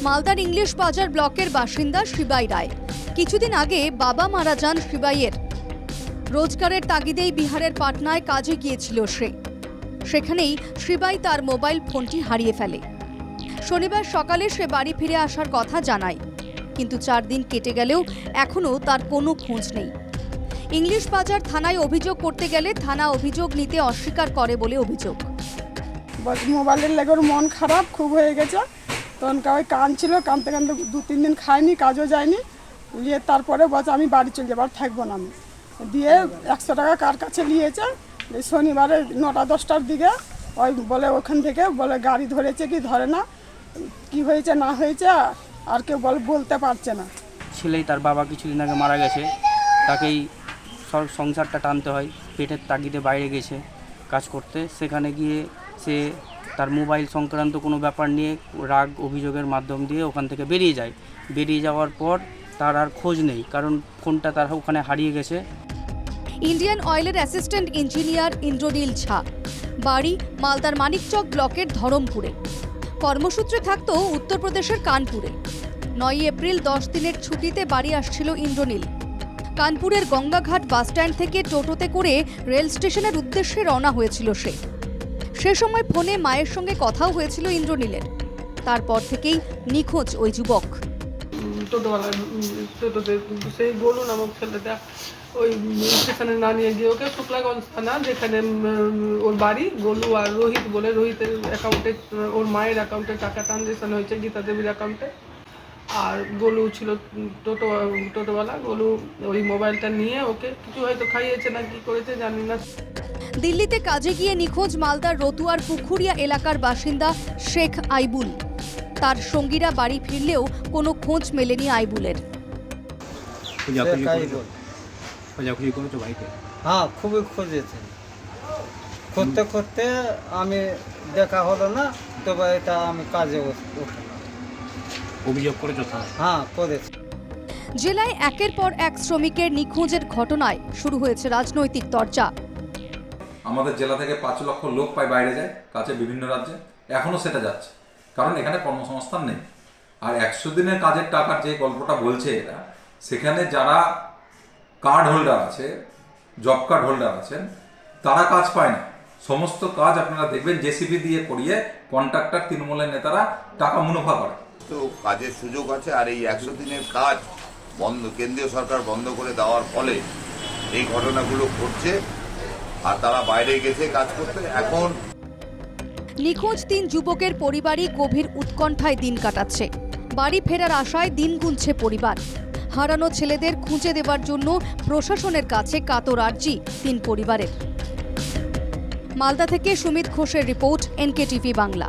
মালদার ইংলিশ বাজার ব্লকের বাসিন্দা শিবাই রায়। কিছুদিন আগে বাবা মারা যান শিবাইয়ের। রোজগারের তাগিদেই বিহারের পাটনায় কাজে গিয়েছিল সে। সেখানেই শিবাই তার মোবাইল ফোনটি হারিয়ে ফেলে। শনিবার সকালে সে বাড়ি ফিরে আসার কথা জানায়, কিন্তু 4 দিন কেটে গেলেও এখনও তার কোনো খোঁজ নেই। ইংলিশ বাজার থানায় অভিযোগ করতে গেলে থানা অভিযোগ নিতে অস্বীকার করে বলে অভিযোগ। মোবাইলের লেগে ওর মন খারাপ খুব হয়ে গেছে, তখন ওই কাঁদছিল, কাঁদতে কাঁদতে 2-3 দিন খায়নি, কাজও যায়নি। নিয়ে তারপরে বলছে আমি বাড়ি চলে যাবো, আর থাকবো না আমি। দিয়ে 100 টাকা কার কাছে নিয়েছে। শনিবারে 9টা-10টার দিকে ওই বলে ওখান থেকে বলে গাড়ি ধরেছে কি ধরে না, কি হয়েছে না হয়েছে আর কেউ বলতে পারছে না। ছেলেই তার বাবা কিছুদিন আগে মারা গেছে, তাকেই সংসারটা টানতে হয়। পেটের তাগিদে বাইরে গেছে কাজ করতে, সেখানে গিয়ে সে তার মোবাইল সংক্রান্ত কোনো ব্যাপার নিয়ে রাগ অভিযোগের মাধ্যম দিয়ে ওখান থেকে বেরিয়ে যায়। বেরিয়ে যাওয়ার পর তার আর খোঁজ নেই, কারণ ফোনটা তার ওখানে হারিয়ে গেছে। ইন্ডিয়ান অয়েলের অ্যাসিস্ট্যান্ট ইঞ্জিনিয়ার ইন্দ্রনীল ঝা, বাড়ি মালদার মানিকচক ব্লকের ধরমপুরে। কর্মসূত্রে থাকতো উত্তরপ্রদেশের কানপুরে। 9 এপ্রিল 10 দিনের ছুটিতে বাড়ি আসছিল ইন্দ্রনীল। কানপুরের গঙ্গাঘাট বাসস্ট্যান্ড থেকে টোটোতে করে রেল স্টেশনের উদ্দেশ্যে রওনা হয়েছিল সে। সে সময় ফোনে মায়ের সঙ্গে কথাও হয়েছিল ইন্দ্রনীলের। তারপর থেকেই নিখোঁজ ওই যুবক। টোটোতে সেই গোলু নামক ছেলেটা ওই স্টেশনে না নিয়ে গিয়ে ওকে শুক্লাগঞ্জ থানা, যেখানে ওর বাড়ি, গোলু আর রোহিত বলে, রোহিতের অ্যাকাউন্টে ওর মায়ের অ্যাকাউন্টে টাকা ট্রানজেকশন হয়েছে, গীতা দেবীর অ্যাকাউন্টে। আর গোলু ছিল টোটোওয়ালা। গোলু ওই মোবাইলটা নিয়ে ওকে কিছু হয়তো খাইয়েছে না কি করেছে জানি না। দিল্লিতে কাজে গিয়ে নিখোঁজ মালদার রতুয়ার পুখুরিয়া এলাকার বাসিন্দা শেখ আইবুল। তার সঙ্গীরা বাড়ি ফিরলেও কোনো খোঁজ মেলেনি আইবুলের। হ্যাঁ, খুবই খুঁজেছে, খুঁজতে খুঁজতে আমি দেখা হলো না, তবে এটা আমি কাজে অভিযোগ করে হ্যাঁ করেছি। জেলায় একের পর এক শ্রমিকের নিখোঁজের ঘটনায় শুরু হয়েছে রাজনৈতিক চর্চা। আমাদের জেলা থেকে 5 লক্ষ লোক প্রায় বাইরে যায় কাজে বিভিন্ন রাজ্যে, এখনও সেটা যাচ্ছে, কারণ এখানে কর্মসংস্থান নেই। আর 100 দিনের কাজের টাকার যে গল্পটা বলছে এরা, সেখানে যারা কার্ড হোল্ডার আছে, জব কার্ড হোল্ডার আছেন, তারা কাজ পায় না। সমস্ত কাজ আপনারা দেখবেন জেসিবি দিয়ে করিয়ে কন্ট্রাক্টর তৃণমূলের নেতারা টাকা মুনাফা করে। তো কাজের সুযোগ আছে, আর এই 100 দিনের কাজ বন্ধ, কেন্দ্রীয় সরকার বন্ধ করে দেওয়ার ফলে এই ঘটনাগুলো ঘটছে, আর তারা বাইরে গেছে কাজ করতে। এখন নিখোঁজ 3 যুবকের পরিবারই গভীর উৎকণ্ঠায় দিন কাটাচ্ছে। বাড়ি ফেরার আশায় দিন গুনছে পরিবার। হারানো ছেলেদের খুঁজে দেবার জন্য প্রশাসনের কাছে কাতর আর্জি 3 পরিবারের। মালদা থেকে সুমিত ঘোষের রিপোর্ট, NKTV বাংলা।